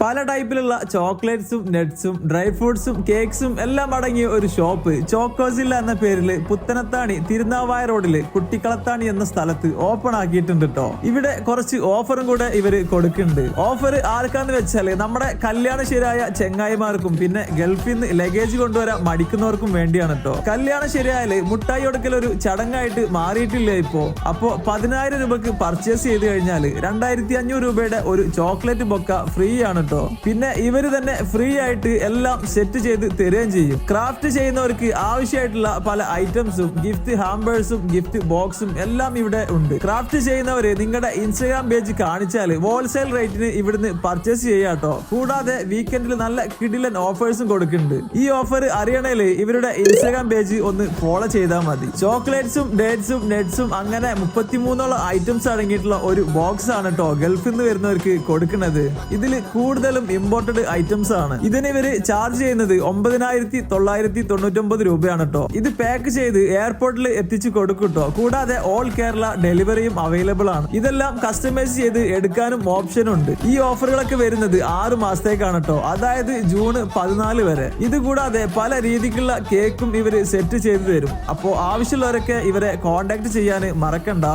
പല ടൈപ്പിലുള്ള ചോക്ലേറ്റ്സും നട്ട്സും ഡ്രൈ ഫ്രൂട്ട്സും കേക്ക്സും എല്ലാം അടങ്ങിയ ഒരു ഷോപ്പ് ചോക്കോസില്ല എന്ന പേരിൽ പുത്തനത്താണി തിരുനാവായ റോഡില് കുട്ടിക്കളത്താണി എന്ന സ്ഥലത്ത് ഓപ്പൺ ആക്കിയിട്ടുണ്ട് കേട്ടോ. ഇവിടെ കുറച്ച് ഓഫറും കൂടെ ഇവര് കൊടുക്കുന്നുണ്ട്. ഓഫർ ആർക്കാന്ന് വെച്ചാല് നമ്മുടെ കല്യാണശരിയായ ചെങ്ങായിമാർക്കും പിന്നെ ഗൾഫിൽ നിന്ന് ലഗേജ് കൊണ്ടുവരാൻ മടിക്കുന്നവർക്കും വേണ്ടിയാണ് കേട്ടോ. കല്യാണം ശരിയായാല് മുട്ടായി കൊടുക്കൽ ഒരു ചടങ്ങായിട്ട് മാറിയിട്ടില്ല ഇപ്പോ. അപ്പോ 10,000 രൂപക്ക് പർച്ചേസ് ചെയ്ത് കഴിഞ്ഞാൽ 2,500 രൂപയുടെ ഒരു ചോക്ലേറ്റ് ബൊക്ക ഫ്രീ ആണ് കേട്ടോ. പിന്നെ ഇവര് തന്നെ ഫ്രീ ആയിട്ട് എല്ലാം സെറ്റ് ചെയ്ത് തരുകയും ചെയ്യും. ക്രാഫ്റ്റ് ചെയ്യുന്നവർക്ക് ആവശ്യമായിട്ടുള്ള പല ഐറ്റംസും ഗിഫ്റ്റ് ഹാമ്പേഴ്സും ഗിഫ്റ്റ് ബോക്സും എല്ലാം ഇവിടെ ഉണ്ട്. ക്രാഫ്റ്റ് ചെയ്യുന്നവര് നിങ്ങളുടെ ഇൻസ്റ്റാഗ്രാം പേജ് കാണിച്ചാൽ ഹോൾസെയിൽ റേറ്റിന് ഇവിടുന്ന് പർച്ചേസ് ചെയ്യാട്ടോ. കൂടാതെ വീക്കെൻഡിൽ നല്ല കിടിലൻ ഓഫേഴ്സും കൊടുക്കുന്നുണ്ട്. ഈ ഓഫർ അറിയണേല് ഇവരുടെ ഇൻസ്റ്റാഗ്രാം പേജ് ഒന്ന് ഫോളോ ചെയ്താൽ മതി. ചോക്ലേറ്റ്സും ഡേറ്റ്സും നട്ട്സും അങ്ങനെ 33 ഐറ്റംസ് അടങ്ങിയിട്ടുള്ള ഒരു ബോക്സ് ആണ് കേട്ടോ ഗൾഫിൽ നിന്ന് വരുന്നവർക്ക് കൊടുക്കുന്നത്. ഇതിൽ കൂടുതലും ഇമ്പോർട്ടഡ് ഐറ്റംസ് ആണ്. ഇതിന് ഇവര് ചാർജ് ചെയ്യുന്നത് 9,999 രൂപയാണ് കേട്ടോ. ഇത് പാക്ക് ചെയ്ത് എയർപോർട്ടിൽ എത്തിച്ചു കൊടുക്കും കേട്ടോ. കൂടാതെ ഓൾ കേരള ഡെലിവറിയും അവൈലബിൾ ആണ്. ഇതെല്ലാം കസ്റ്റമൈസ് ചെയ്ത് എടുക്കാനും ഓപ്ഷൻ ഉണ്ട്. ഈ ഓഫറുകളൊക്കെ വരുന്നത് 6 മാസത്തേക്കാണ് കേട്ടോ. അതായത് ജൂൺ 14 വരെ. ഇത് കൂടാതെ പല രീതിക്കുള്ള കേക്കും ഇവര് സെറ്റ് ചെയ്ത് തരും. അപ്പോ ആവശ്യമുള്ളവരൊക്കെ ഇവരെ കോൺടാക്ട് ചെയ്യാൻ മറക്കണ്ട.